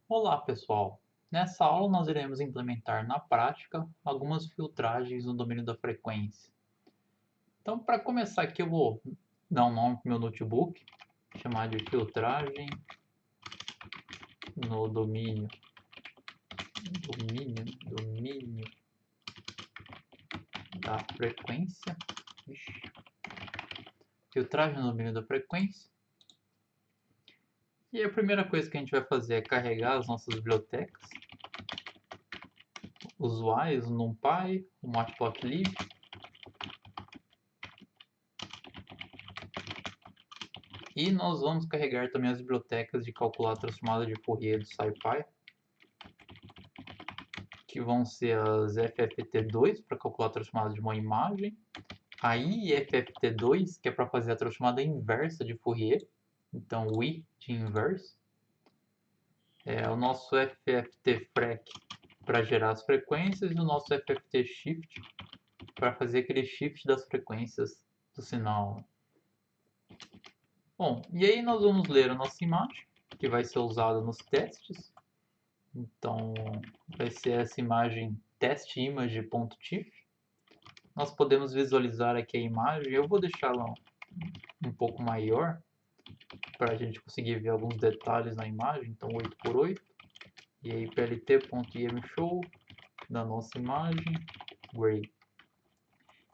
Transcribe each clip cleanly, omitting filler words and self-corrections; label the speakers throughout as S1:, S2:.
S1: Olá, pessoal! Nessa aula nós iremos implementar na prática algumas filtragens no domínio da frequência. Então, para começar aqui, eu vou dar um nome para o meu notebook, chamar de filtragem no domínio da frequência. Filtragem no domínio da frequência. E a primeira coisa que a gente vai fazer é carregar as nossas bibliotecas usuais, o NumPy, o Matplotlib. E nós vamos carregar também as bibliotecas de calcular a transformada de Fourier do SciPy, que vão ser as FFT2 para calcular a transformada de uma imagem, a IFFT2, que é para fazer a transformada inversa de Fourier, então o I de inverse, o nosso FFT-FRAC para gerar as frequências e o nosso FFT-Shift para fazer aquele shift das frequências do sinal. Bom, e aí nós vamos ler a nossa imagem, que vai ser usada nos testes. Então, vai ser essa imagem testimage.tif. Nós podemos visualizar aqui a imagem. Eu vou deixá-la um pouco maior para a gente conseguir ver alguns detalhes na imagem. Então, 8x8. E aí, plt.imshow da nossa imagem, gray.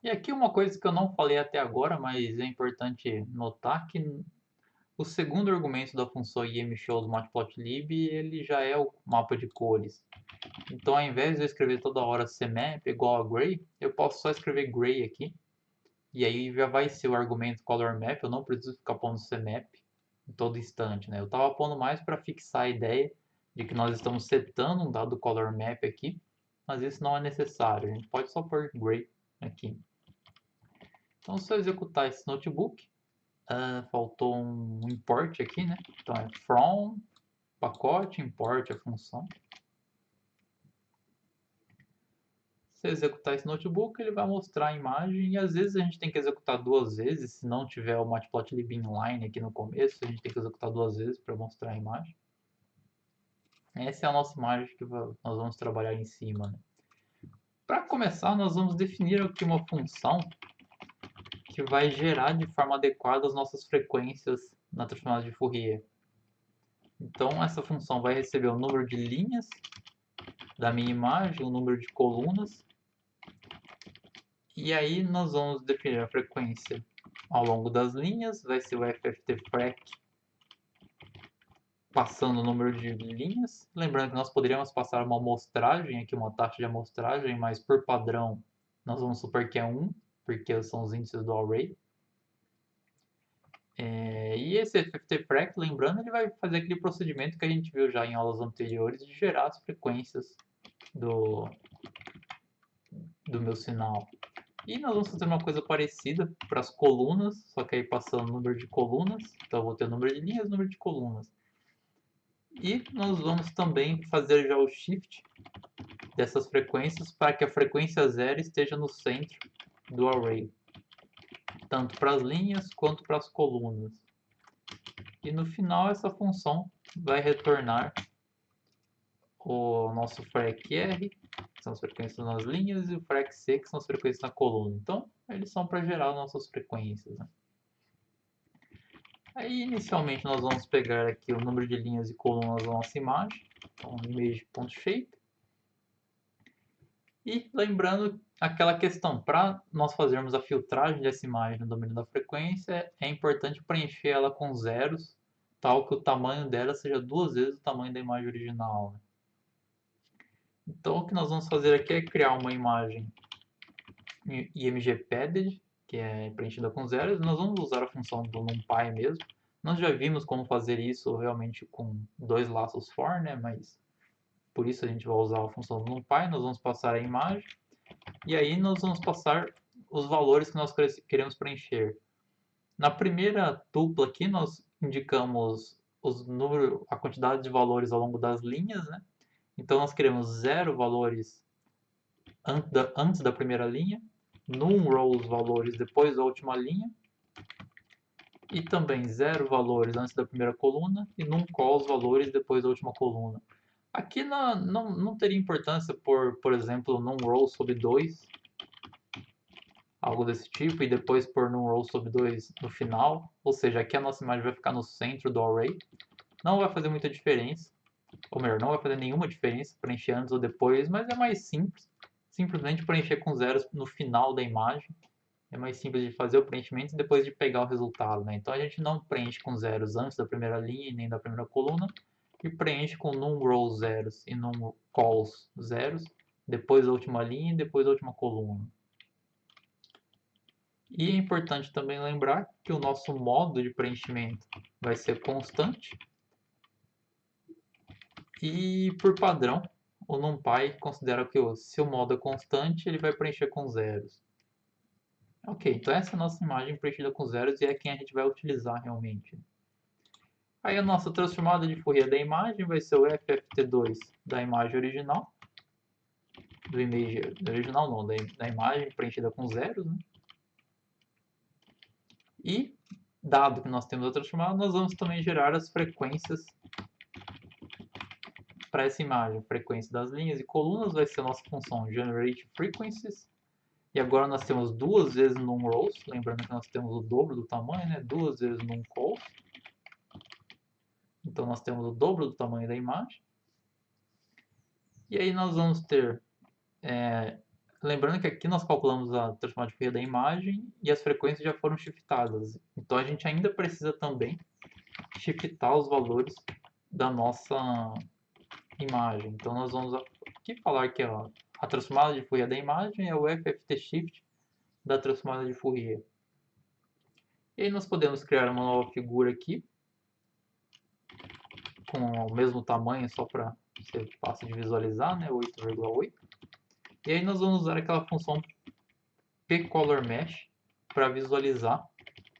S1: E aqui uma coisa que eu não falei até agora, mas é importante notar que o segundo argumento da função imshow do matplotlib, ele já é o mapa de cores. Então, ao invés de eu escrever toda hora cmap igual a gray, eu posso só escrever gray aqui. E aí já vai ser o argumento color map, eu não preciso ficar pondo cmap em todo instante, né? Eu estava pondo mais para fixar a ideia de que nós estamos setando um dado color map aqui, mas isso não é necessário, a gente pode só pôr gray aqui. Então, se eu executar esse notebook, faltou um import aqui, né? Então é from pacote, import a função. Se executar esse notebook, ele vai mostrar a imagem e às vezes a gente tem que executar duas vezes, se não tiver o matplotlib inline aqui no começo, a gente tem que executar duas vezes para mostrar a imagem. Essa é a nossa imagem que nós vamos trabalhar em cima, né? Para começar, nós vamos definir aqui uma função que vai gerar de forma adequada as nossas frequências na transformada de Fourier. Então, essa função vai receber o número de linhas da minha imagem, o número de colunas. E aí nós vamos definir a frequência ao longo das linhas, vai ser o FFT-FRAC passando o número de linhas. Lembrando que nós poderíamos passar uma amostragem aqui, uma taxa de amostragem, mas por padrão nós vamos supor que é 1, porque são os índices do array. E esse FFT-FRAC, lembrando, ele vai fazer aquele procedimento que a gente viu já em aulas anteriores de gerar as frequências do meu sinal. E nós vamos fazer uma coisa parecida para as colunas, só que aí passando o número de colunas. Então eu vou ter o número de linhas e o número de colunas. E nós vamos também fazer já o shift dessas frequências para que a frequência zero esteja no centro do array. Tanto para as linhas quanto para as colunas. E no final essa função vai retornar o nosso FRAC-R, que são as frequências nas linhas, e o FRAC-C, que são as frequências na coluna. Então, eles são para gerar nossas frequências, né? Aí, inicialmente, nós vamos pegar aqui o número de linhas e colunas da nossa imagem, então image.shape. E lembrando aquela questão, para nós fazermos a filtragem dessa imagem no domínio da frequência, é importante preencher ela com zeros, tal que o tamanho dela seja duas vezes o tamanho da imagem original, né? Então, o que nós vamos fazer aqui é criar uma imagem imgpadded, que é preenchida com zeros. Nós vamos usar a função do NumPy mesmo. Nós já vimos como fazer isso realmente com dois laços for, né? Mas por isso a gente vai usar a função do NumPy. Nós vamos passar a imagem e aí nós vamos passar os valores que nós queremos preencher. Na primeira tupla aqui nós indicamos a quantidade de valores ao longo das linhas, né? Então nós queremos 0 valores antes da primeira linha, num row os valores depois da última linha, e também 0 valores antes da primeira coluna, e num call os valores depois da última coluna. Aqui não teria importância por exemplo, num row sobre 2, algo desse tipo, e depois por num row sobre 2 no final. Ou seja, aqui a nossa imagem vai ficar no centro do array. Não vai fazer muita diferença, ou melhor, não vai fazer nenhuma diferença preencher antes ou depois, mas é mais simples. Simplesmente preencher com zeros no final da imagem. É mais simples de fazer o preenchimento e depois de pegar o resultado, né? Então a gente não preenche com zeros antes da primeira linha e nem da primeira coluna, e preenche com num row zeros e num calls zeros, depois da última linha e depois da última coluna. E é importante também lembrar que o nosso modo de preenchimento vai ser constante, e por padrão o NumPy considera que se o modo é constante, ele vai preencher com zeros. Ok, então essa é a nossa imagem preenchida com zeros e é quem a gente vai utilizar realmente. Aí a nossa transformada de Fourier da imagem vai ser o FFT2 da imagem original, do original não, da imagem preenchida com zeros, né? E, dado que nós temos a transformada, nós vamos também gerar as frequências para essa imagem. Frequência das linhas e colunas vai ser a nossa função Generate Frequencies. E agora nós temos duas vezes num rows, lembrando que nós temos o dobro do tamanho, né? Duas vezes num calls. Então nós temos o dobro do tamanho da imagem. E aí nós vamos ter, lembrando que aqui nós calculamos a transformada de Fourier da imagem e as frequências já foram shiftadas. Então a gente ainda precisa também shiftar os valores da nossa imagem. Então nós vamos aqui falar que a transformada de Fourier da imagem é o FFT shift da transformada de Fourier. E aí nós podemos criar uma nova figura aqui com o mesmo tamanho, só para ser fácil de visualizar, né? 8,8. E aí nós vamos usar aquela função pColorMesh para visualizar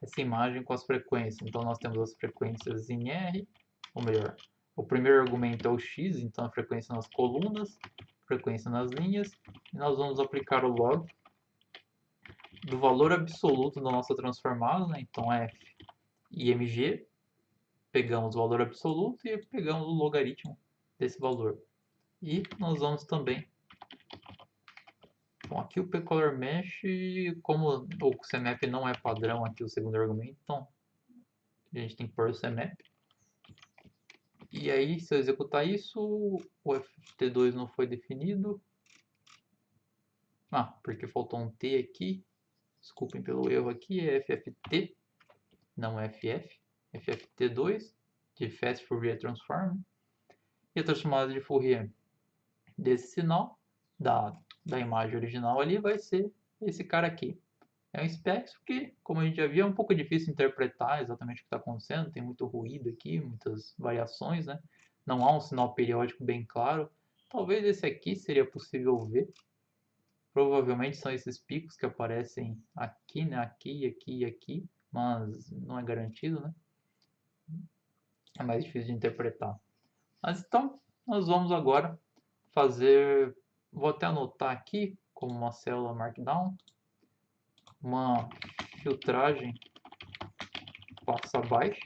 S1: essa imagem com as frequências. Então nós temos as frequências em R, ou melhor, o primeiro argumento é o X, então a frequência nas colunas, frequência nas linhas, e nós vamos aplicar o log do valor absoluto da nossa transformada, né? Então F e MG, pegamos o valor absoluto e pegamos o logaritmo desse valor. E nós vamos também, bom, aqui o pColorMesh, como o CMap não é padrão aqui o segundo argumento, então a gente tem que pôr o CMap. E aí, se eu executar isso, o FT2 não foi definido. Ah, porque faltou um T aqui. Desculpem pelo erro aqui, é FFT, não FF. FFT2, de Fast Fourier Transform. E a transformada de Fourier desse sinal, da imagem original ali, vai ser esse cara aqui. É um espectro que, como a gente já viu, é um pouco difícil interpretar exatamente o que está acontecendo. Tem muito ruído aqui, muitas variações, né? Não há um sinal periódico bem claro. Talvez esse aqui seria possível ver. Provavelmente são esses picos que aparecem aqui, né? Aqui, aqui e aqui, mas não é garantido, né? É mais difícil de interpretar. Mas então, nós vamos agora fazer... Vou até anotar aqui como uma célula Markdown. Uma filtragem passa abaixo.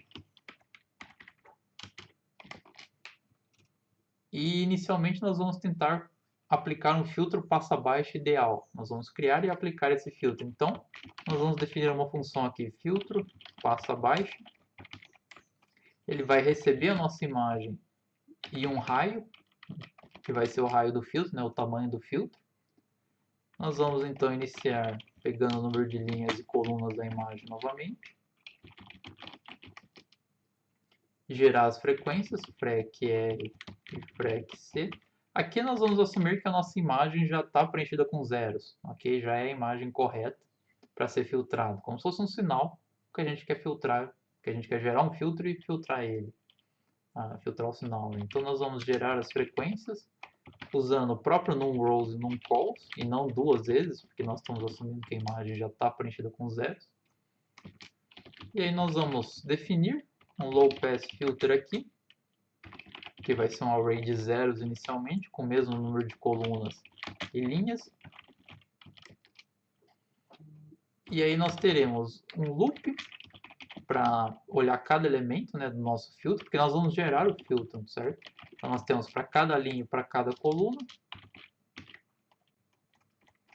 S1: E inicialmente nós vamos tentar aplicar um filtro passa abaixo ideal. Nós vamos criar e aplicar esse filtro. Então, nós vamos definir uma função aqui, filtro passa abaixo. Ele vai receber a nossa imagem e um raio, que vai ser o raio do filtro, né, o tamanho do filtro. Nós vamos então iniciar pegando o número de linhas e colunas da imagem novamente. Gerar as frequências, frec R e frec C. Aqui nós vamos assumir que a nossa imagem já está preenchida com zeros, ok? Já é a imagem correta para ser filtrado, como se fosse um sinal que a gente quer filtrar, que a gente quer gerar um filtro e filtrar ele, filtrar o sinal. Então nós vamos gerar as frequências usando o próprio numRows e numCalls, e não duas vezes, porque nós estamos assumindo que a imagem já está preenchida com zeros. E aí nós vamos definir um low pass filter aqui, que vai ser um array de zeros inicialmente, com o mesmo número de colunas e linhas. E aí nós teremos um loop para olhar cada elemento, né, do nosso filtro, porque nós vamos gerar o filtro, certo? Então nós temos para cada linha e para cada coluna.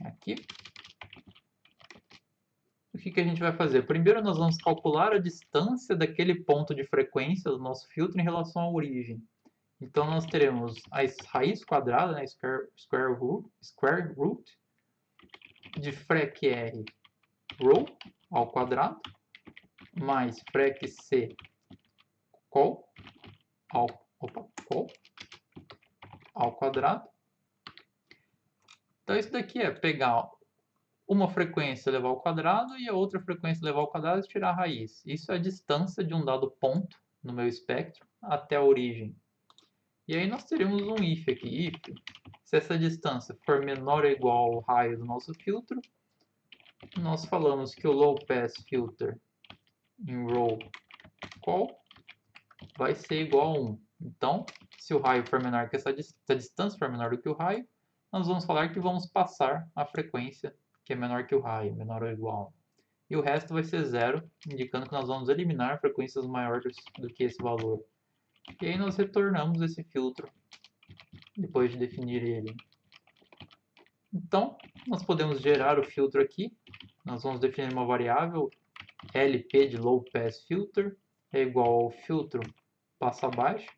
S1: Aqui. O que a gente vai fazer? Primeiro nós vamos calcular a distância daquele ponto de frequência do nosso filtro em relação à origem. Então nós teremos a raiz quadrada, né, square root de frec r rho ao quadrado mais frec c col ao quadrado. Então isso daqui é pegar uma frequência levar ao quadrado e a outra frequência levar ao quadrado e tirar a raiz. Isso é a distância de um dado ponto no meu espectro até a origem. E aí nós teremos um if aqui. If, se essa distância for menor ou igual ao raio do nosso filtro, nós falamos que o low pass filter em row call vai ser igual a 1. Então, se o raio for menor que essa distância for menor do que o raio, nós vamos falar que vamos passar a frequência que é menor que o raio, menor ou igual. E o resto vai ser zero, indicando que nós vamos eliminar frequências maiores do que esse valor. E aí nós retornamos esse filtro depois de definir ele. Então, nós podemos gerar o filtro aqui. Nós vamos definir uma variável LP de Low Pass Filter é igual ao filtro passa abaixo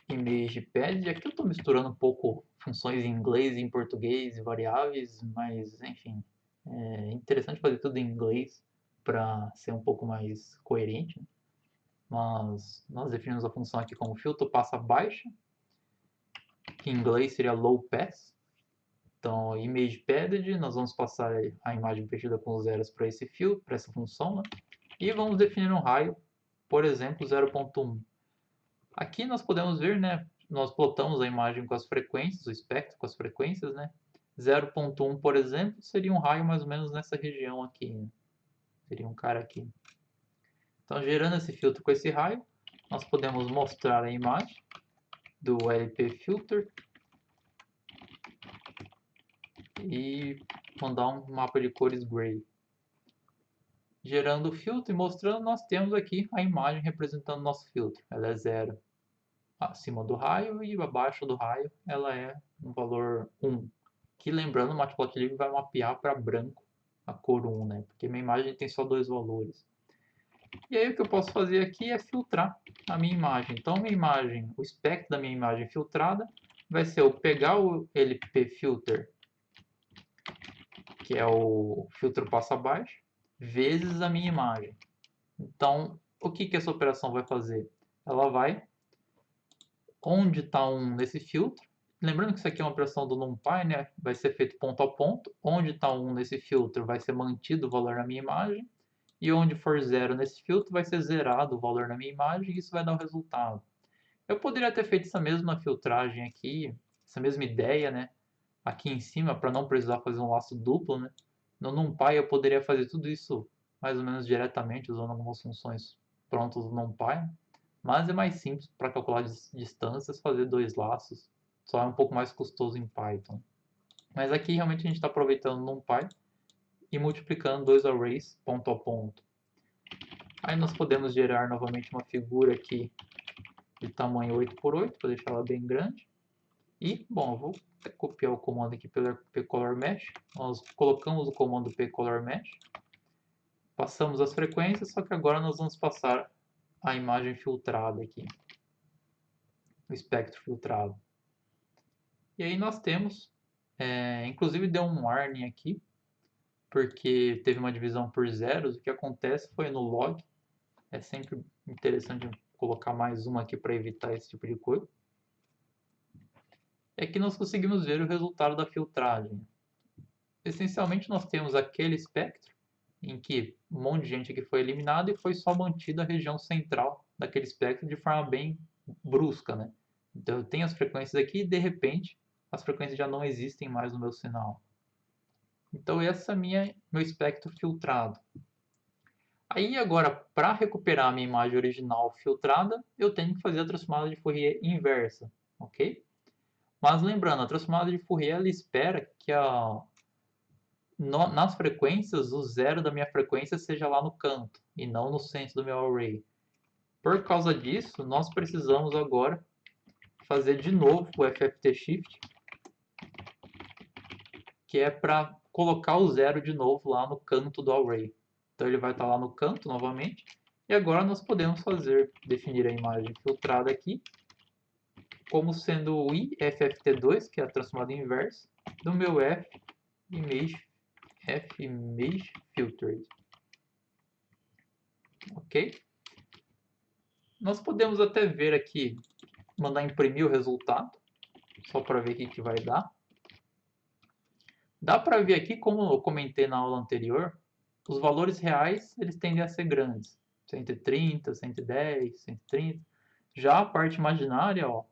S1: ImagePad. Aqui eu estou misturando um pouco funções em inglês e em português e variáveis, mas enfim, é interessante fazer tudo em inglês para ser um pouco mais coerente. Mas nós definimos a função aqui como filtro passa baixa, que em inglês seria low pass. Então, ImagePadded, nós vamos passar a imagem preenchida com zeros para esse filtro, para essa função, né? E vamos definir um raio, por exemplo, 0.1. Aqui nós podemos ver, né? Nós plotamos a imagem com as frequências, o espectro com as frequências, né? 0.1, por exemplo, seria um raio mais ou menos nessa região aqui, né? Seria um cara aqui. Então, gerando esse filtro com esse raio, nós podemos mostrar a imagem do LP Filter e mandar um mapa de cores gray. Gerando o filtro e mostrando, nós temos aqui a imagem representando o nosso filtro. Ela é 0 acima do raio e abaixo do raio ela é um valor 1. Que lembrando, o Matplotlib vai mapear para branco a cor 1, né? Porque minha imagem tem só 2 valores. E aí o que eu posso fazer aqui é filtrar a minha imagem. Então minha imagem, o espectro da minha imagem filtrada vai ser eu pegar o LP Filter, que é o filtro passo abaixo, vezes a minha imagem. Então, o que essa operação vai fazer? Ela vai, onde está 1 nesse filtro, lembrando que isso aqui é uma operação do NumPy, né? Vai ser feito ponto a ponto, onde está 1 nesse filtro vai ser mantido o valor na minha imagem, e onde for 0 nesse filtro vai ser zerado o valor na minha imagem, e isso vai dar o resultado. Eu poderia ter feito essa mesma filtragem aqui, essa mesma ideia, né? Aqui em cima, para não precisar fazer um laço duplo, né? No NumPy eu poderia fazer tudo isso mais ou menos diretamente, usando algumas funções prontas do NumPy, mas é mais simples para calcular distâncias, fazer 2 laços, só é um pouco mais custoso em Python. Mas aqui realmente a gente está aproveitando o NumPy e multiplicando 2 arrays ponto a ponto. Aí nós podemos gerar novamente uma figura aqui de tamanho 8x8, para deixar ela bem grande. E, bom, eu vou copiar o comando aqui pelo pcolorMesh. Nós colocamos o comando pcolorMesh, passamos as frequências, só que agora nós vamos passar a imagem filtrada aqui, o espectro filtrado. E aí nós temos, inclusive deu um warning aqui, porque teve uma divisão por zeros. O que acontece foi no log, é sempre interessante colocar mais uma aqui para evitar esse tipo de coisa. É que nós conseguimos ver o resultado da filtragem. Essencialmente nós temos aquele espectro em que um monte de gente aqui foi eliminado e foi só mantida a região central daquele espectro de forma bem brusca, né? Então eu tenho as frequências aqui e de repente as frequências já não existem mais no meu sinal. Então esse é meu espectro filtrado. Aí agora, para recuperar a minha imagem original filtrada, eu tenho que fazer a transformada de Fourier inversa, ok? Mas lembrando, a transformada de Fourier ela espera que nas frequências, o zero da minha frequência seja lá no canto e não no centro do meu array. Por causa disso, nós precisamos agora fazer de novo o FFT Shift, que é para colocar o zero de novo lá no canto do array. Então ele vai estar lá no canto novamente. E agora nós podemos definir a imagem filtrada aqui como sendo o IFFT2, que é a transformada inversa, do meu Image Filtered. Ok? Nós podemos até ver aqui, mandar imprimir o resultado, só para ver o que vai dar. Dá para ver aqui, como eu comentei na aula anterior, os valores reais eles tendem a ser grandes. 130, 110, 130. Já a parte imaginária, ó,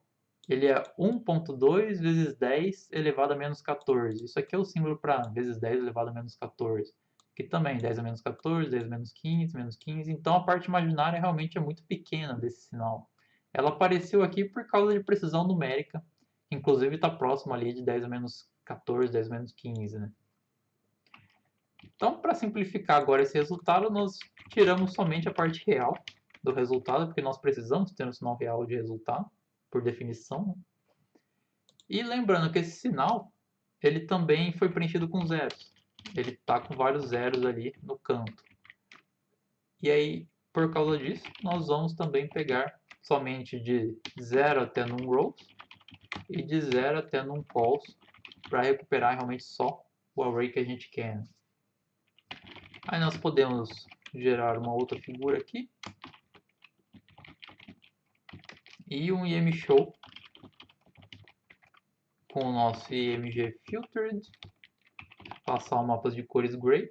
S1: ele é 1.2 vezes 10 elevado a menos 14. Isso aqui é o símbolo para vezes 10 elevado a menos 14. Aqui também, 10 a menos 14, 10 a menos 15, menos 15. Então a parte imaginária realmente é muito pequena desse sinal. Ela apareceu aqui por causa de precisão numérica. Inclusive está próximo ali de 10 a menos 14, 10 a menos 15, né? Então, para simplificar agora esse resultado, nós tiramos somente a parte real do resultado, porque nós precisamos ter um sinal real de resultado, por definição, né? E lembrando que esse sinal, ele também foi preenchido com zeros. Ele está com vários zeros ali no canto. E aí, por causa disso, nós vamos também pegar somente de 0 até num rows e de 0 até num calls para recuperar realmente só o array que a gente quer. Aí nós podemos gerar uma outra figura aqui e um IMShow com o nosso IMG Filtered, passar o mapa de cores Gray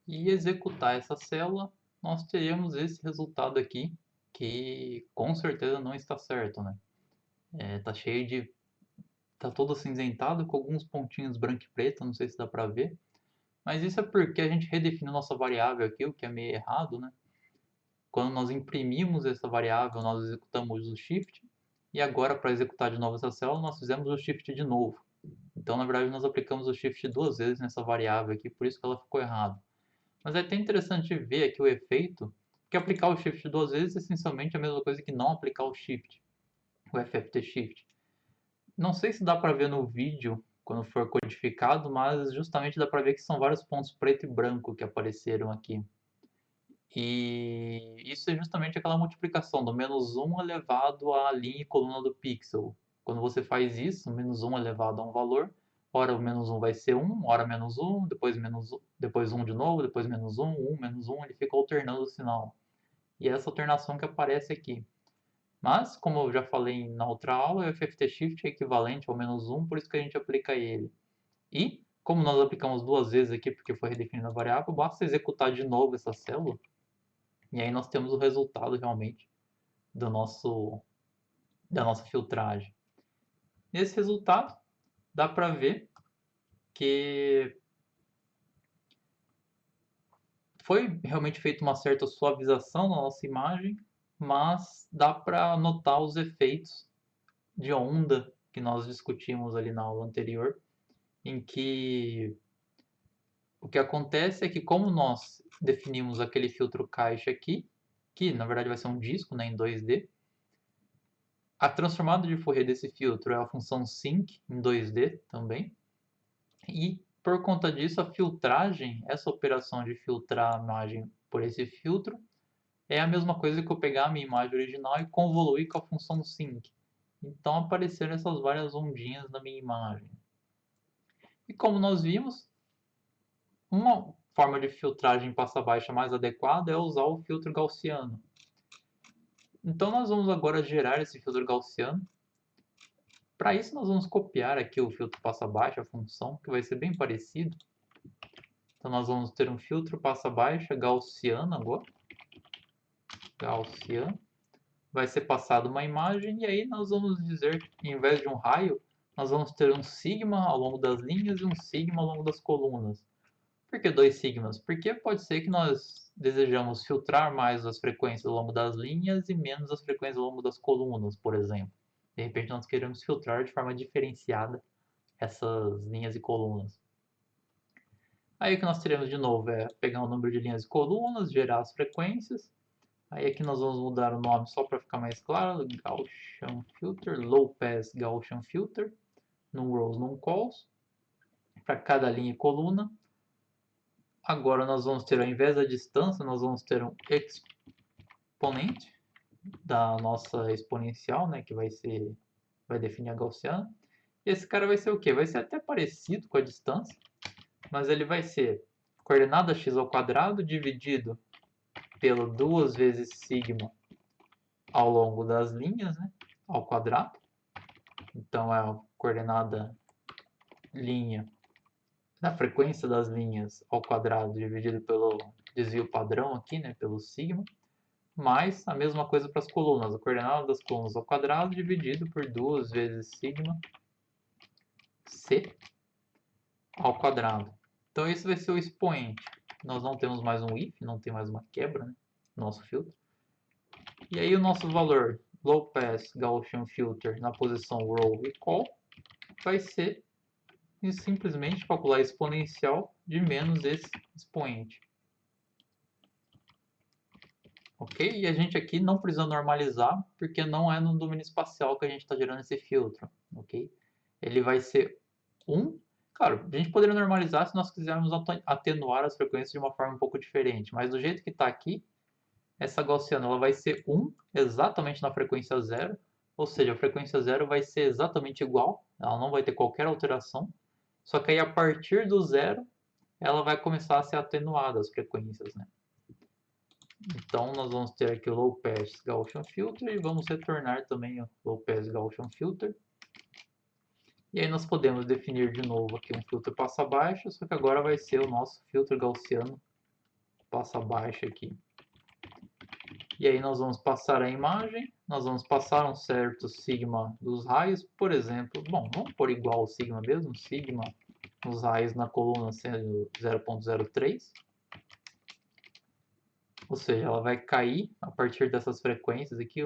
S1: e executar essa célula, nós teremos esse resultado aqui, que com certeza não está certo, né? Tá cheio de... tá todo acinzentado com alguns pontinhos branco e preto, não sei se dá para ver. Mas isso é porque a gente redefiniu nossa variável aqui, o que é meio errado, né? Quando nós imprimimos essa variável, nós executamos o shift, e agora para executar de novo essa célula, nós fizemos o shift de novo. Então, na verdade, nós aplicamos o shift duas vezes nessa variável aqui, por isso que ela ficou errada. Mas é até interessante ver aqui o efeito, que aplicar o shift duas vezes é essencialmente a mesma coisa que não aplicar o shift, o FFT shift. Não sei se dá para ver no vídeo, quando for codificado, mas justamente dá para ver que são vários pontos preto e branco que apareceram aqui. E isso é justamente aquela multiplicação do menos 1 elevado à linha e coluna do pixel. Quando você faz isso, menos 1 elevado a um valor, ora o menos 1 vai ser 1, ora menos 1, depois 1 de novo, depois menos 1, 1, menos 1, ele fica alternando o sinal. E é essa alternação que aparece aqui. Mas, como eu já falei na outra aula, o FFT Shift é equivalente ao menos 1, por isso que a gente aplica ele. E, como nós aplicamos duas vezes aqui, porque foi redefinida a variável, basta executar de novo essa célula, e aí nós temos o resultado realmente da nossa filtragem. Nesse resultado, dá para ver que foi realmente feita uma certa suavização na nossa imagem, mas dá para notar os efeitos de onda que nós discutimos ali na aula anterior, em que o que acontece é que, como nós definimos aquele filtro caixa aqui, que na verdade vai ser um disco, né, em 2D, a transformada de Fourier desse filtro é a função sinc em 2D também. E por conta disso, a filtragem, essa operação de filtrar a imagem por esse filtro, é a mesma coisa que eu pegar a minha imagem original e convoluir com a função sinc. Então apareceram essas várias ondinhas na minha imagem. E como nós vimos, uma forma de filtragem passa baixa mais adequada é usar o filtro gaussiano. Então nós vamos agora gerar esse filtro gaussiano. Para isso nós vamos copiar aqui o filtro passa baixa, a função, que vai ser bem parecido. Então nós vamos ter um filtro passa baixa gaussiano agora. Gaussiano. Vai ser passado uma imagem e aí nós vamos dizer que em vez de um raio, nós vamos ter um sigma ao longo das linhas e um sigma ao longo das colunas. Por que dois sigmas? Porque pode ser que nós desejamos filtrar mais as frequências ao longo das linhas e menos as frequências ao longo das colunas, por exemplo. De repente nós queremos filtrar de forma diferenciada essas linhas e colunas. Aí o que nós teremos de novo é pegar o número de linhas e colunas, gerar as frequências. Aí aqui nós vamos mudar o nome só para ficar mais claro, Gaussian Filter, Low Pass Gaussian Filter, num rows, num calls, para cada linha e coluna. Agora nós vamos ter, ao invés da distância, nós vamos ter um exponente da nossa exponencial, né, que vai definir a gaussiana. E esse cara vai ser o quê? Vai ser até parecido com a distância, mas ele vai ser coordenada x ao quadrado dividido pelo 2 vezes sigma ao longo das linhas, né, ao quadrado. Então é a coordenada linha da frequência das linhas ao quadrado dividido pelo desvio padrão aqui, né, pelo sigma, mais a mesma coisa para as colunas, a coordenada das colunas ao quadrado dividido por 2 vezes sigma c ao quadrado. Então esse vai ser o expoente. Nós não temos mais um if, não tem mais uma quebra, né, no nosso filtro. E aí o nosso valor low pass Gaussian filter na posição row e call vai ser simplesmente calcular a exponencial de menos esse expoente. Ok? E a gente aqui não precisa normalizar, porque não é no domínio espacial que a gente está gerando esse filtro. Ok? Ele vai ser 1. Claro, a gente poderia normalizar se nós quisermos atenuar as frequências de uma forma um pouco diferente, mas do jeito que está aqui, essa gaussiana ela vai ser 1 exatamente na frequência 0, ou seja, a frequência 0 vai ser exatamente igual, ela não vai ter qualquer alteração, só que aí a partir do 0 ela vai começar a ser atenuada as frequências, né? Então nós vamos ter aqui o Low Pass Gaussian Filter e vamos retornar também o Low Pass Gaussian Filter. E aí nós podemos definir de novo aqui um filtro passa baixa, só que agora vai ser o nosso filtro gaussiano passa baixa aqui. E aí nós vamos passar a imagem, nós vamos passar um certo sigma dos raios, por exemplo, bom, vamos pôr igual ao sigma mesmo, sigma nos raios na coluna sendo 0.03. Ou seja, ela vai cair a partir dessas frequências aqui,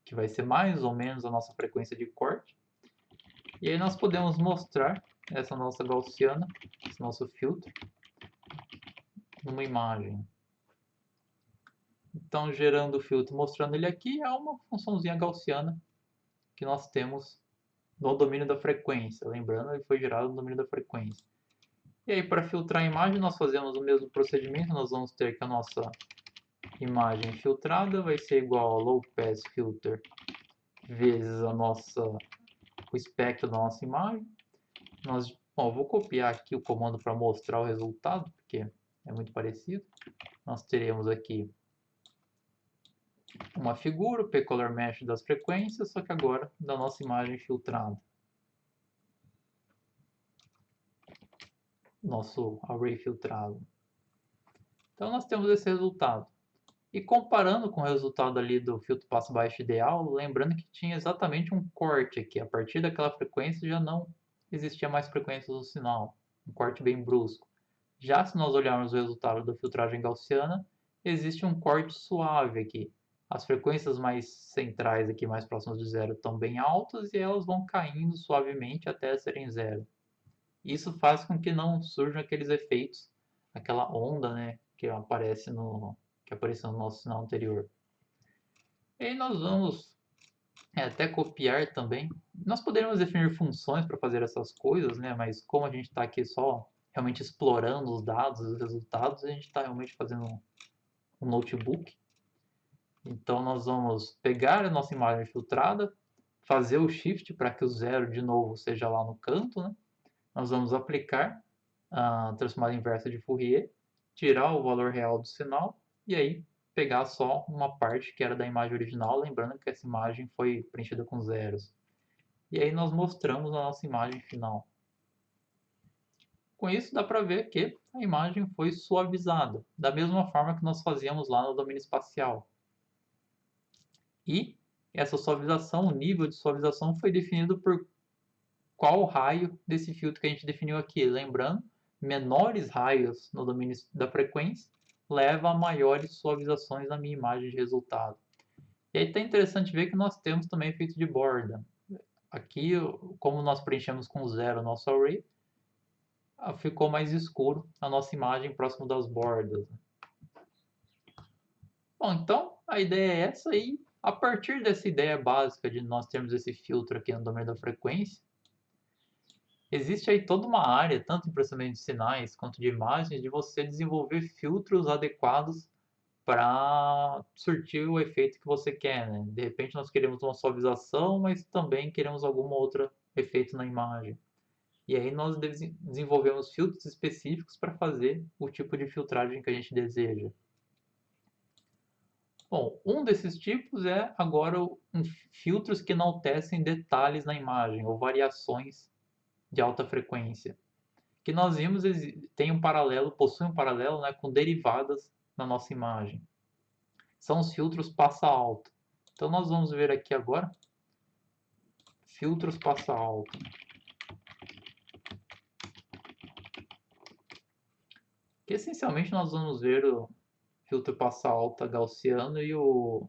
S1: que vai ser mais ou menos a nossa frequência de corte. E aí nós podemos mostrar essa nossa gaussiana, esse nosso filtro, numa imagem. Então, gerando o filtro, mostrando ele aqui, é uma funçãozinha gaussiana que nós temos no domínio da frequência. Lembrando, ele foi gerado no domínio da frequência. E aí, para filtrar a imagem, nós fazemos o mesmo procedimento. Nós vamos ter que a nossa imagem filtrada vai ser igual ao low pass filter vezes o espectro da nossa imagem. Bom, eu vou copiar aqui o comando para mostrar o resultado, porque é muito parecido. Nós teremos aqui uma figura, o p-color mesh das frequências, só que agora da nossa imagem filtrada. Nosso array filtrado. Então nós temos esse resultado. E comparando com o resultado ali do filtro passo baixo ideal, lembrando que tinha exatamente um corte aqui. A partir daquela frequência já não existia mais frequências do sinal. Um corte bem brusco. Já se nós olharmos o resultado da filtragem gaussiana, existe um corte suave aqui. As frequências mais centrais aqui, mais próximas de zero, estão bem altas e elas vão caindo suavemente até serem zero. Isso faz com que não surjam aqueles efeitos, aquela onda, né, que apareceu no nosso sinal anterior. E aí nós vamos até copiar também. Nós poderíamos definir funções para fazer essas coisas, né, mas como a gente está aqui só realmente explorando os dados, os resultados, a gente está realmente fazendo um notebook. Então nós vamos pegar a nossa imagem filtrada, fazer o shift para que o zero de novo seja lá no canto, né? Nós vamos aplicar a transformada inversa de Fourier, tirar o valor real do sinal e aí pegar só uma parte que era da imagem original, lembrando que essa imagem foi preenchida com zeros. E aí nós mostramos a nossa imagem final. Com isso dá para ver que a imagem foi suavizada, da mesma forma que nós fazíamos lá no domínio espacial. E essa suavização, o nível de suavização foi definido por qual raio desse filtro que a gente definiu aqui. Lembrando, menores raios no domínio da frequência leva a maiores suavizações na minha imagem de resultado. E aí está interessante ver que nós temos também efeito de borda. Aqui, como nós preenchemos com zero o nosso array, ficou mais escuro a nossa imagem próximo das bordas. Bom, então a ideia é essa aí. A partir dessa ideia básica de nós termos esse filtro aqui no domínio da frequência, existe aí toda uma área, tanto em processamento de sinais quanto de imagens, de você desenvolver filtros adequados para surtir o efeito que você quer, né? De repente nós queremos uma suavização, mas também queremos algum outro efeito na imagem. E aí nós desenvolvemos filtros específicos para fazer o tipo de filtragem que a gente deseja. Bom, um desses tipos é agora filtros que enaltecem detalhes na imagem ou variações de alta frequência. Que nós vimos tem um paralelo, possui um paralelo, né, com derivadas na nossa imagem. São os filtros passa alto. Então nós vamos ver aqui agora filtros passa alto. Que essencialmente nós vamos ver o filtro passa alta gaussiano e o...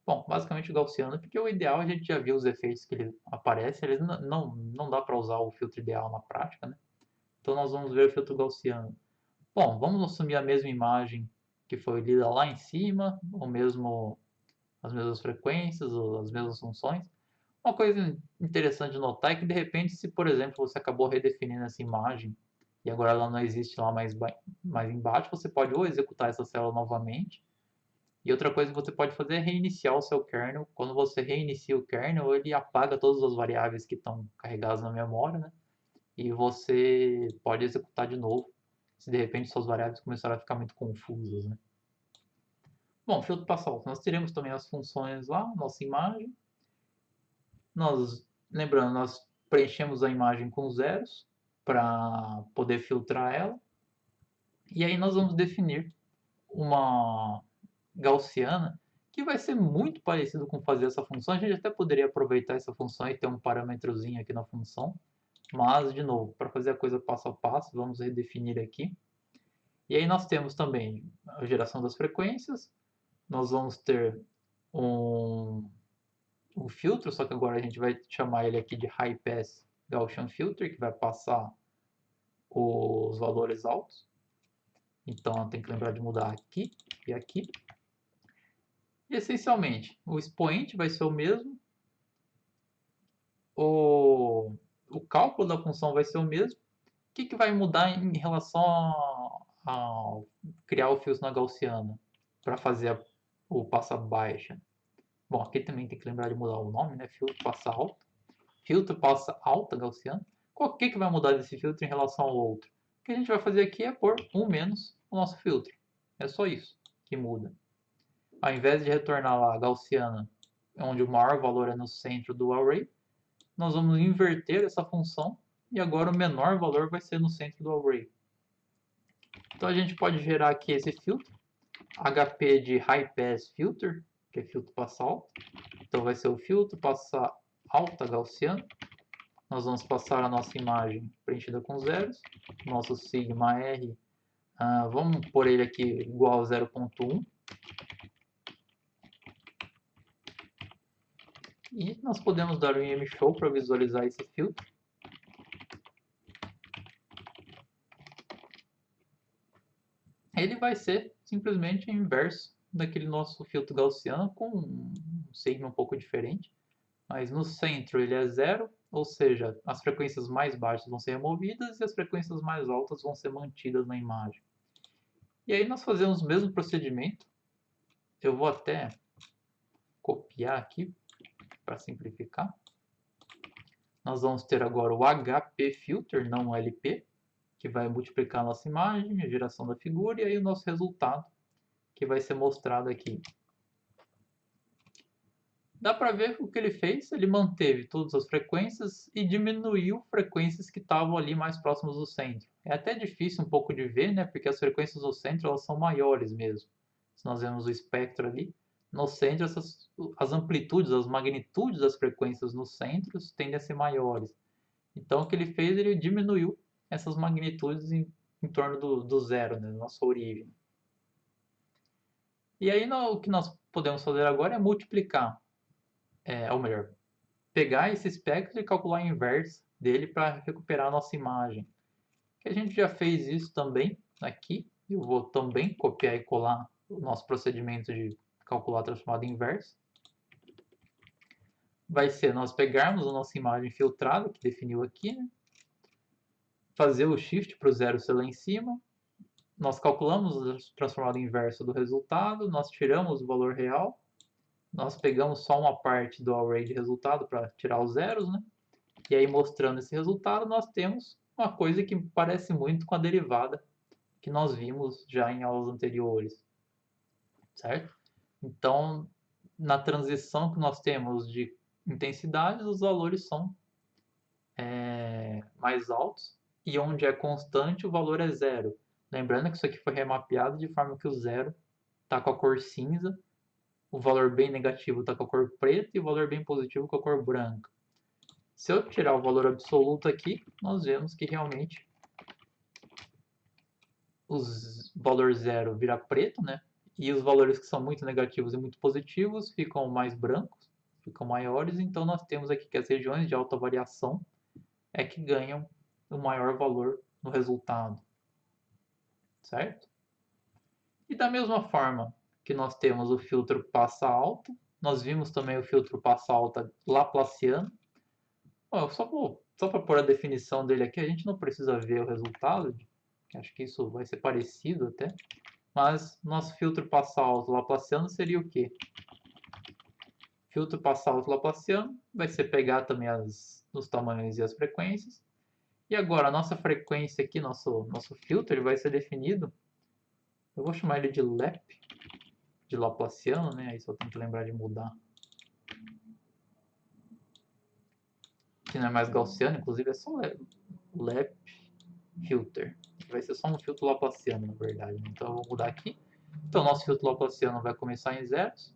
S1: Bom, basicamente o gaussiano, porque o ideal a gente já viu os efeitos que ele aparece, eles não dá para usar o filtro ideal na prática, né? Então nós vamos ver o filtro gaussiano. Bom, vamos assumir a mesma imagem que foi lida lá em cima, as mesmas frequências, as mesmas funções. Uma coisa interessante de notar é que de repente, se por exemplo você acabou redefinindo essa imagem e agora ela não existe lá mais embaixo, você pode ou executar essa célula novamente. E outra coisa que você pode fazer é reiniciar o seu kernel. Quando você reinicia o kernel, ele apaga todas as variáveis que estão carregadas na memória, né? E você pode executar de novo, se de repente suas variáveis começaram a ficar muito confusas, né? Bom, filtro passou. Nós teremos também as funções lá, nossa imagem. Lembrando, nós preenchemos a imagem com zeros para poder filtrar ela. E aí nós vamos definir uma gaussiana que vai ser muito parecido com fazer essa função. A gente até poderia aproveitar essa função e ter um parâmetrozinho aqui na função. Mas, de novo, para fazer a coisa passo a passo, vamos redefinir aqui. E aí nós temos também a geração das frequências. Nós vamos ter um filtro, só que agora a gente vai chamar ele aqui de High Pass Gaussian Filter, que vai passar os valores altos. Então tem que lembrar de mudar aqui e aqui. E essencialmente, o expoente vai ser o mesmo, o cálculo da função vai ser o mesmo. O que vai mudar em relação a criar o filtro na gaussiana para fazer o passa baixa? Bom, aqui também tem que lembrar de mudar o nome, né? Filtro passa alta. Filtro passa alta gaussiana. O que vai mudar desse filtro em relação ao outro? O que a gente vai fazer aqui é pôr 1 menos o nosso filtro. É só isso que muda. Ao invés de retornar lá a gaussiana, onde o maior valor é no centro do array, nós vamos inverter essa função e agora o menor valor vai ser no centro do array. Então a gente pode gerar aqui esse filtro, HP de High Pass Filter, que é filtro passa alta. Então vai ser o filtro passa alta gaussiano. Nós vamos passar a nossa imagem preenchida com zeros, nosso sigma R, vamos pôr ele aqui igual a 0.1. E nós podemos dar um IM-Show para visualizar esse filtro. Ele vai ser simplesmente o inverso daquele nosso filtro gaussiano, com um sigma um pouco diferente. Mas no centro ele é zero, ou seja, as frequências mais baixas vão ser removidas e as frequências mais altas vão ser mantidas na imagem. E aí nós fazemos o mesmo procedimento. Eu vou até copiar aqui para simplificar. Nós vamos ter agora o HP Filter, não o LP, que vai multiplicar a nossa imagem, a geração da figura e aí o nosso resultado, que vai ser mostrado aqui. Dá para ver o que ele fez, ele manteve todas as frequências e diminuiu frequências que estavam ali mais próximas do centro. É até difícil um pouco de ver, né, porque as frequências do centro elas são maiores mesmo. Se nós vemos o espectro ali, no centro as amplitudes, as magnitudes das frequências nos centros tendem a ser maiores. Então o que ele fez, ele diminuiu essas magnitudes em torno do zero, né, nossa origem. E aí o que nós podemos fazer agora é multiplicar, ou melhor, pegar esse espectro e calcular a inversa dele para recuperar a nossa imagem. que a gente já fez isso também aqui. Eu vou também copiar e colar o nosso procedimento de calcular a transformada inversa. Vai ser nós pegarmos a nossa imagem filtrada, que definiu aqui, né? Fazer o shift para o zero ser lá em cima. Nós calculamos a transformada inversa do resultado, nós tiramos o valor real, nós pegamos só uma parte do array de resultado para tirar os zeros, né? E aí, mostrando esse resultado, nós temos uma coisa que parece muito com a derivada que nós vimos já em aulas anteriores, certo? Então, na transição que nós temos de intensidades, os valores são mais altos, e onde é constante, o valor é zero. Lembrando que isso aqui foi remapeado de forma que o zero está com a cor cinza, o valor bem negativo está com a cor preta e o valor bem positivo com a cor branca. Se eu tirar o valor absoluto aqui, nós vemos que realmente o valor zero vira preto, né? E os valores que são muito negativos e muito positivos ficam mais brancos, ficam maiores. Então nós temos aqui que as regiões de alta variação é que ganham o maior valor no resultado, certo? E da mesma forma que nós temos o filtro passa alta, nós vimos também o filtro passa alta laplaciano. Bom, só para pôr a definição dele aqui, a gente não precisa ver o resultado, acho que isso vai ser parecido até, mas nosso filtro passa alto laplaciano seria o quê? Filtro passa alto laplaciano vai ser pegar também os tamanhos e as frequências. E agora, a nossa frequência aqui, nosso filtro, ele vai ser definido, eu vou chamar ele de LEP, de Laplaciano, né? Aí só tem que lembrar de mudar. Que não é mais Gaussiano, inclusive é só LEP filter. Vai ser só um filtro Laplaciano, na verdade. Então eu vou mudar aqui. Então o nosso filtro Laplaciano vai começar em zeros.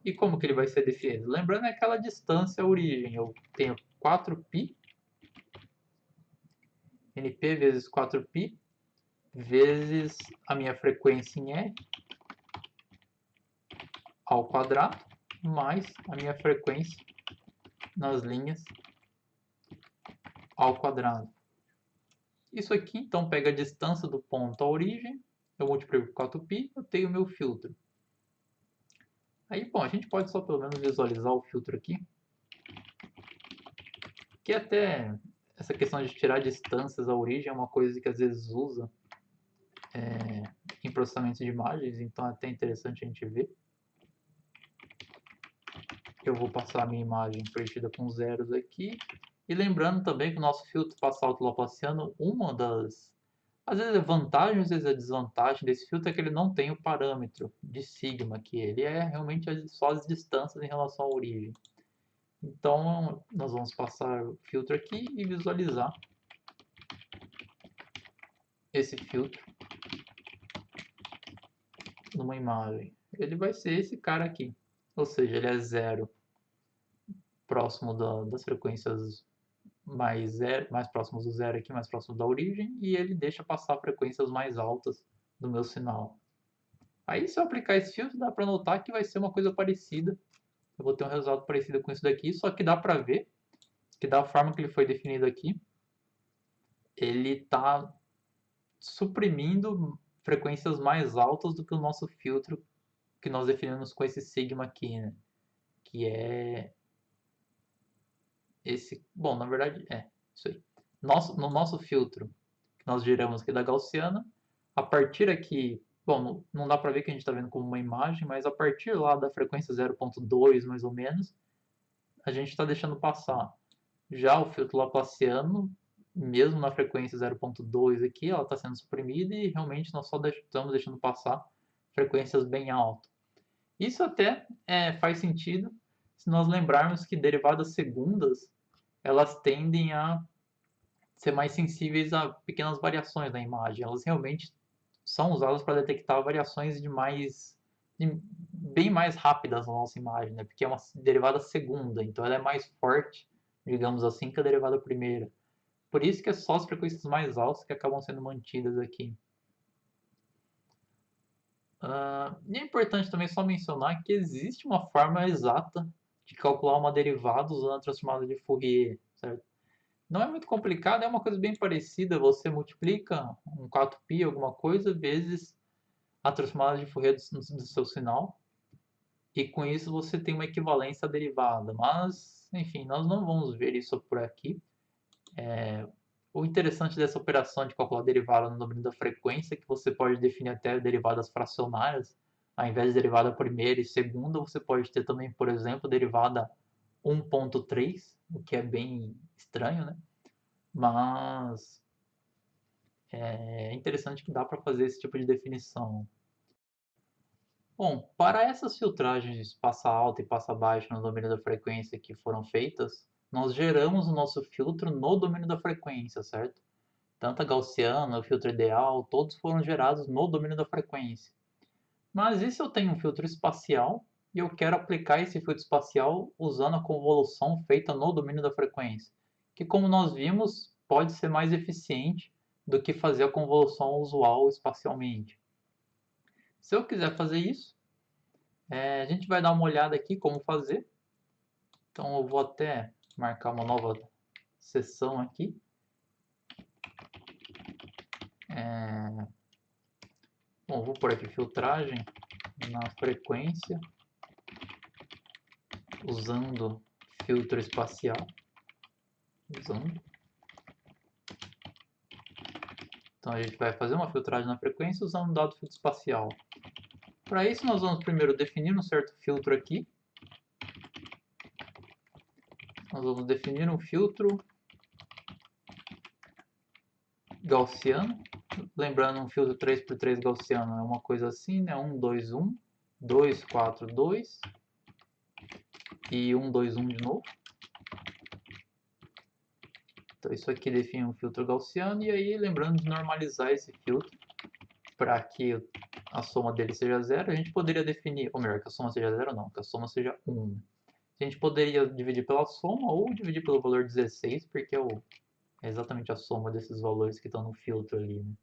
S1: E como que ele vai ser definido? Lembrando, é aquela distância origem. Eu tenho 4π, np vezes 4π, vezes a minha frequência em R, ao quadrado, mais a minha frequência nas linhas ao quadrado. Isso aqui, então, pega a distância do ponto à origem, eu multiplico por 4π, eu tenho o meu filtro. Aí, bom, a gente pode só pelo menos visualizar o filtro aqui, que até essa questão de tirar distâncias à origem é uma coisa que às vezes usa em processamento de imagens, então é até interessante a gente ver. Eu vou passar a minha imagem preenchida com zeros aqui. E lembrando também que o nosso filtro passa alto laplaciano, uma das, às vezes é vantagem, às vezes é desvantagem desse filtro é que ele não tem o parâmetro de sigma, que ele é realmente só as distâncias em relação à origem. Então, nós vamos passar o filtro aqui e visualizar esse filtro numa imagem. Ele vai ser esse cara aqui, ou seja, ele é zero próximo das frequências mais próximos do zero aqui, mais próximo da origem, e ele deixa passar frequências mais altas do meu sinal. Aí, se eu aplicar esse filtro, dá para notar que vai ser uma coisa parecida. Eu vou ter um resultado parecido com isso daqui, só que dá para ver que da forma que ele foi definido aqui, ele está suprimindo frequências mais altas do que o nosso filtro que nós definimos com esse sigma aqui, né? Que é esse... Bom, na verdade, é isso aí. No nosso filtro, que nós geramos aqui da Gaussiana, a partir aqui... Bom, não dá para ver que a gente está vendo como uma imagem, mas a partir lá da frequência 0.2, mais ou menos, a gente está deixando passar. Já o filtro laplaciano, mesmo na frequência 0.2 aqui, ela está sendo suprimida e realmente nós só estamos deixando passar frequências bem altas. Isso até faz sentido se nós lembrarmos que derivadas segundas elas tendem a ser mais sensíveis a pequenas variações na imagem. Elas realmente são usadas para detectar variações bem mais rápidas na nossa imagem, né? Porque é uma derivada segunda, então ela é mais forte, digamos assim, que a derivada primeira. Por isso que é só as frequências mais altas que acabam sendo mantidas aqui. E é importante também só mencionar que existe uma forma exata de calcular uma derivada usando a transformada de Fourier, certo? Não é muito complicado, é uma coisa bem parecida. Você multiplica um 4π alguma coisa vezes a transformada de Fourier do seu sinal. E com isso você tem uma equivalência à derivada. Mas, enfim, nós não vamos ver isso por aqui. O interessante dessa operação de calcular derivada no domínio da frequência é que você pode definir até derivadas fracionárias. Ao invés de derivada primeira e segunda, você pode ter também, por exemplo, derivada 1.3, o que é bem estranho, né? Mas é interessante que dá para fazer esse tipo de definição. Bom, para essas filtragens de passa alta e passa baixa no domínio da frequência que foram feitas, nós geramos o nosso filtro no domínio da frequência, certo? Tanto a gaussiana, o filtro ideal, todos foram gerados no domínio da frequência. Mas e se eu tenho um filtro espacial e eu quero aplicar esse filtro espacial usando a convolução feita no domínio da frequência? Que, como nós vimos, pode ser mais eficiente do que fazer a convolução usual espacialmente. Se eu quiser fazer isso, a gente vai dar uma olhada aqui como fazer. Então eu vou até marcar uma nova seção aqui. Bom, vou por aqui filtragem na frequência usando filtro espacial. Então a gente vai fazer uma filtragem na frequência usando um dado filtro espacial. Para isso nós vamos primeiro definir um certo filtro aqui. Nós vamos definir um filtro gaussiano. Lembrando, um filtro 3x3 gaussiano é uma coisa assim, né? 1, 2, 1, 2, 4, 2 e 1, 2, 1 de novo. Então isso aqui define um filtro gaussiano, e aí lembrando de normalizar esse filtro para que a soma dele seja zero, a gente poderia definir, ou melhor, que a soma seja zero não, que a soma seja 1. A gente poderia dividir pela soma ou dividir pelo valor 16, porque é exatamente a soma desses valores que estão no filtro ali, né?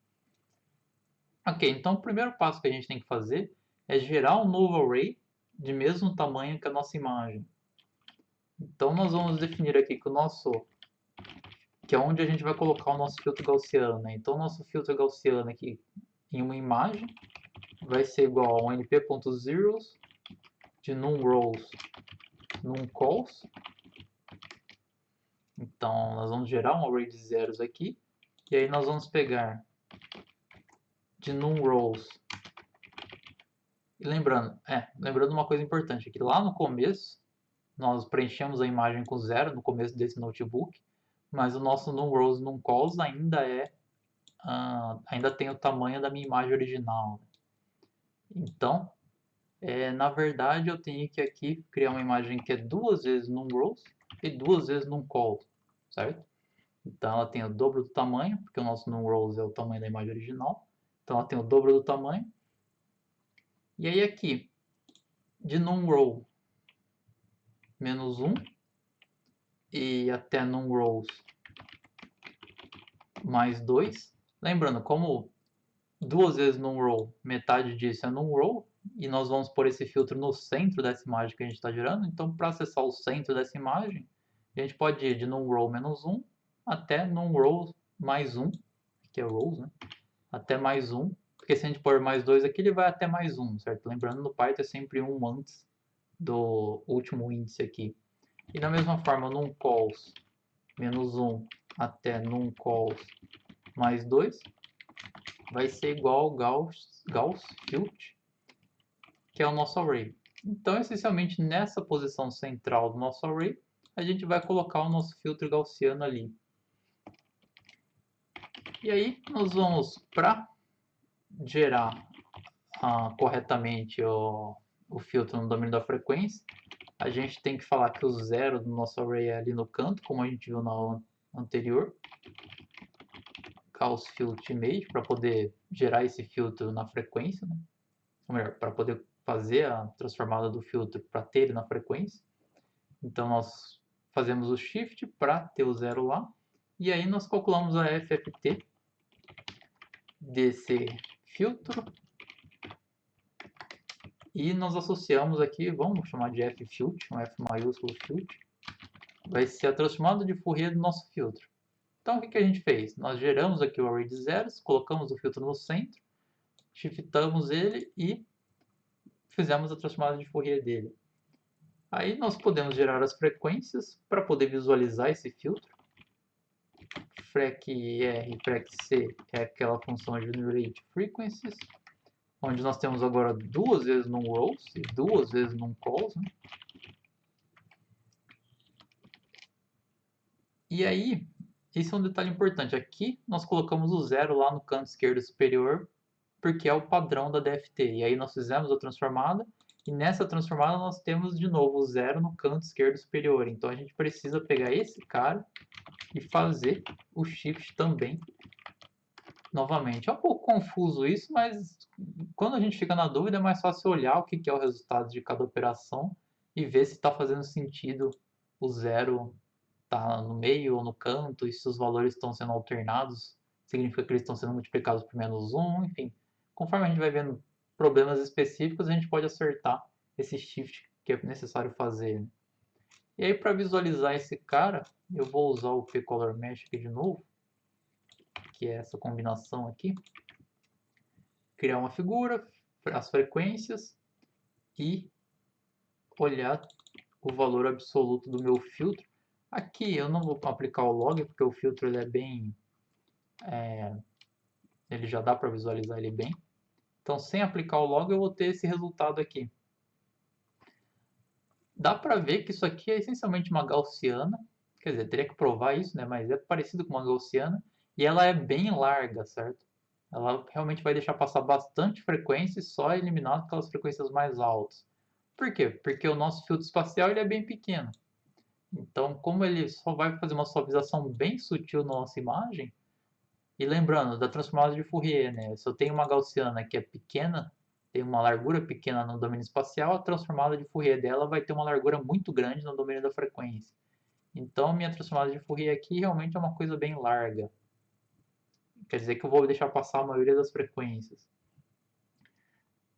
S1: Ok, então o primeiro passo que a gente tem que fazer é gerar um novo array de mesmo tamanho que a nossa imagem. Então nós vamos definir aqui que é onde a gente vai colocar o nosso filtro gaussiano, né? Então o nosso filtro gaussiano aqui em uma imagem vai ser igual a um np.zeros de numRows numCalls. Então nós vamos gerar um array de zeros aqui, e aí nós vamos pegar de numRows. E lembrando uma coisa importante aqui, lá no começo nós preenchemos a imagem com zero no começo desse notebook, mas o nosso numRows numCalls ainda tem o tamanho da minha imagem original. Então, na verdade, eu tenho que aqui criar uma imagem que é 2 vezes numRows e 2 vezes numCalls, certo? Então ela tem o dobro do tamanho, porque o nosso numRows é o tamanho da imagem original. Então ela tem o dobro do tamanho. E aí aqui, de numRow menos 1 e até numRows mais 2. Lembrando, como 2 vezes numRow, metade disso é numRow, e nós vamos pôr esse filtro no centro dessa imagem que a gente está gerando. Então, para acessar o centro dessa imagem, a gente pode ir de numRow menos 1 até numRow mais 1, que é rows, né? Até mais 1, porque se a gente pôr mais 2 aqui, ele vai até mais 1, certo? Lembrando, no Python é sempre 1 antes do último índice aqui. E da mesma forma, numCalls menos 1 até numCalls mais 2 vai ser igual ao Gauss Filtr, que é o nosso array. Então, essencialmente, nessa posição central do nosso array, a gente vai colocar o nosso filtro gaussiano ali. E aí, nós vamos, para gerar corretamente o filtro no domínio da frequência, a gente tem que falar que o zero do nosso array é ali no canto, como a gente viu na aula anterior. Gauss Filtr Image, para poder gerar esse filtro na frequência, né? Ou melhor, para poder fazer a transformada do filtro para ter ele na frequência. Então nós fazemos o shift para ter o zero lá, e aí nós calculamos a FFT desse filtro, e nós associamos aqui, vamos chamar de F-filtr, um F maiúsculo filtr, vai ser a transformada de Fourier do nosso filtro. Então, o que a gente fez? Nós geramos aqui o array de zeros, colocamos o filtro no centro, shiftamos ele e fizemos a transformada de Fourier dele. Aí nós podemos gerar as frequências para poder visualizar esse filtro. FREC-R, FREC-C é aquela função Generate Frequencies, onde nós temos agora duas vezes num rows e duas vezes num calls, né? E aí, esse é um detalhe importante. Aqui nós colocamos o zero lá no canto esquerdo superior, porque é o padrão da DFT. E aí nós fizemos a transformada, e nessa transformada nós temos de novo o zero no canto esquerdo superior. Então a gente precisa pegar esse cara e fazer o shift também novamente. É um pouco confuso isso, mas quando a gente fica na dúvida é mais fácil olhar o que é o resultado de cada operação e ver se está fazendo sentido o zero tá no meio ou no canto, e se os valores estão sendo alternados, significa que eles estão sendo multiplicados por -1, enfim. Conforme a gente vai vendo problemas específicos, a gente pode acertar esse shift que é necessário fazer. E aí, para visualizar esse cara, eu vou usar o P-Color Mesh aqui de novo, que é essa combinação aqui. Criar uma figura, as frequências e olhar o valor absoluto do meu filtro. Aqui eu não vou aplicar o log, porque o filtro ele é bem... ele já dá para visualizar ele bem. Então, sem aplicar o log, eu vou ter esse resultado aqui. Dá para ver que isso aqui é essencialmente uma gaussiana. Quer dizer, teria que provar isso, né? Mas é parecido com uma gaussiana. E ela é bem larga, certo? Ela realmente vai deixar passar bastante frequência e só eliminar aquelas frequências mais altas. Por quê? Porque o nosso filtro espacial ele é bem pequeno. Então, como ele só vai fazer uma suavização bem sutil na nossa imagem, e lembrando da transformada de Fourier, né? Se eu tenho uma gaussiana que é pequena, tem uma largura pequena no domínio espacial, a transformada de Fourier dela vai ter uma largura muito grande no domínio da frequência. Então, minha transformada de Fourier aqui realmente é uma coisa bem larga. Quer dizer que eu vou deixar passar a maioria das frequências.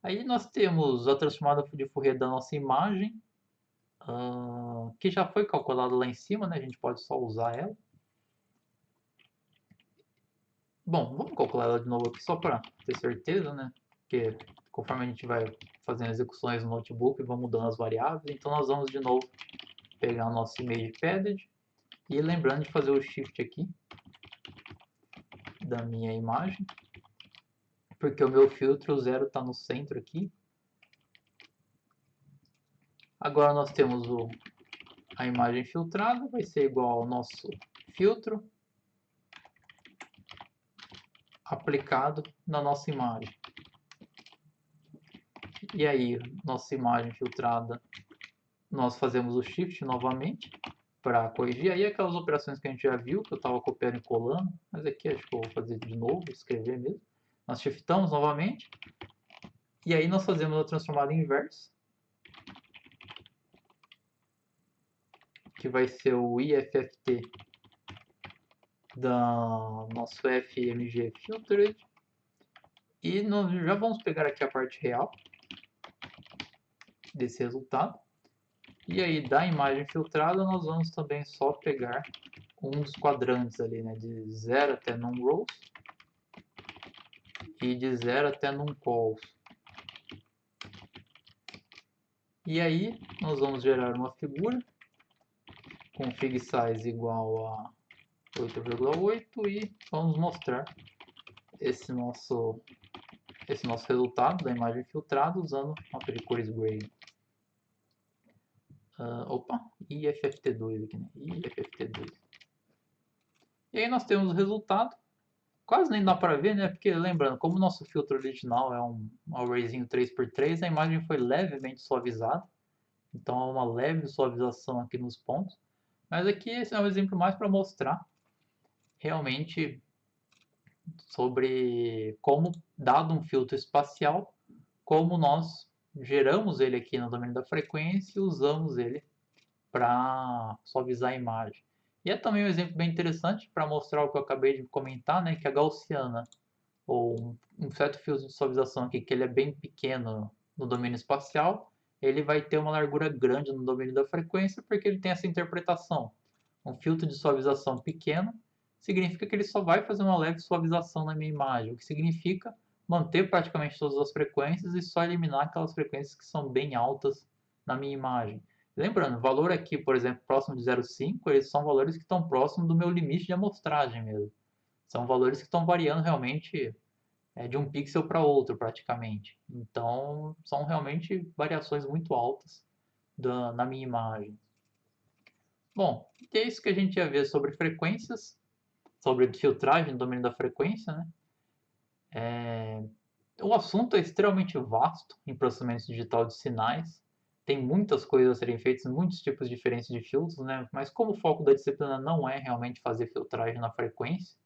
S1: Aí nós temos a transformada de Fourier da nossa imagem, que já foi calculada lá em cima, né? A gente pode só usar ela. Bom, vamos calcular ela de novo aqui só para ter certeza, né? Porque conforme a gente vai fazendo execuções no notebook, vão mudando as variáveis. Então nós vamos de novo pegar o nosso image padded e lembrando de fazer o shift aqui da minha imagem, porque o meu filtro zero está no centro aqui. Agora nós temos a imagem filtrada, vai ser igual ao nosso filtro aplicado na nossa imagem. E aí, nossa imagem filtrada, nós fazemos o shift novamente para corrigir. Aí aquelas operações que a gente já viu, que eu estava copiando e colando, mas aqui acho que eu vou fazer de novo, escrever mesmo. Nós shiftamos novamente, e aí nós fazemos a transformada inversa, que vai ser o IFFT da nosso FMG Filtered. E nós já vamos pegar aqui a parte real desse resultado. E aí, da imagem filtrada, nós vamos também só pegar um dos quadrantes ali, né? De 0 até num rows e de 0 até num calls. E aí, nós vamos gerar uma figura com fig size igual a 8,8 e vamos mostrar esse nosso resultado da imagem filtrada usando mapa de cores gray. Opa, IFFT2 aqui, né? IFFT2. E aí nós temos o resultado. Quase nem dá para ver, né? Porque lembrando, como o nosso filtro original é um arrayzinho 3x3, a imagem foi levemente suavizada. Então há uma leve suavização aqui nos pontos. Mas aqui esse é um exemplo mais para mostrar realmente sobre como, dado um filtro espacial, como nós geramos ele aqui no domínio da frequência e usamos ele para suavizar a imagem. E é também um exemplo bem interessante para mostrar o que eu acabei de comentar, né, que a gaussiana, ou um certo filtro de suavização aqui, que ele é bem pequeno no domínio espacial, ele vai ter uma largura grande no domínio da frequência, porque ele tem essa interpretação. Um filtro de suavização pequeno significa que ele só vai fazer uma leve suavização na minha imagem, o que significa manter praticamente todas as frequências e só eliminar aquelas frequências que são bem altas na minha imagem. Lembrando, o valor aqui, por exemplo, próximo de 0,5, eles são valores que estão próximos do meu limite de amostragem mesmo. São valores que estão variando realmente de um pixel para outro, praticamente. Então, são realmente variações muito altas na minha imagem. Bom, é isso que a gente ia ver sobre frequências, sobre filtragem no domínio da frequência, né? O assunto é extremamente vasto em processamento digital de sinais. Tem muitas coisas a serem feitas, muitos tipos diferentes de filtros, né? Mas como o foco da disciplina não é realmente fazer filtragem na frequência,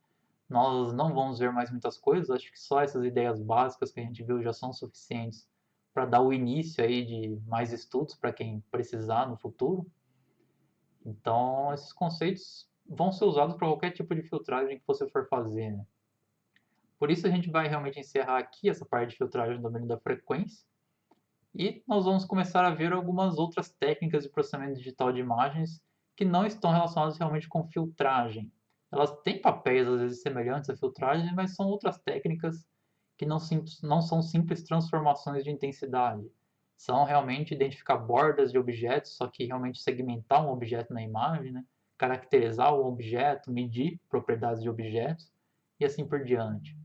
S1: nós não vamos ver mais muitas coisas. Acho que só essas ideias básicas que a gente viu já são suficientes para dar o início aí de mais estudos para quem precisar no futuro. Então, esses conceitos vão ser usados para qualquer tipo de filtragem que você for fazer, né? Por isso a gente vai realmente encerrar aqui essa parte de filtragem no domínio da frequência e nós vamos começar a ver algumas outras técnicas de processamento digital de imagens que não estão relacionadas realmente com filtragem. Elas têm papéis às vezes semelhantes à filtragem, mas são outras técnicas que não são simples transformações de intensidade. São realmente identificar bordas de objetos, só que realmente segmentar um objeto na imagem, né? Caracterizar o objeto, medir propriedades de objetos e assim por diante.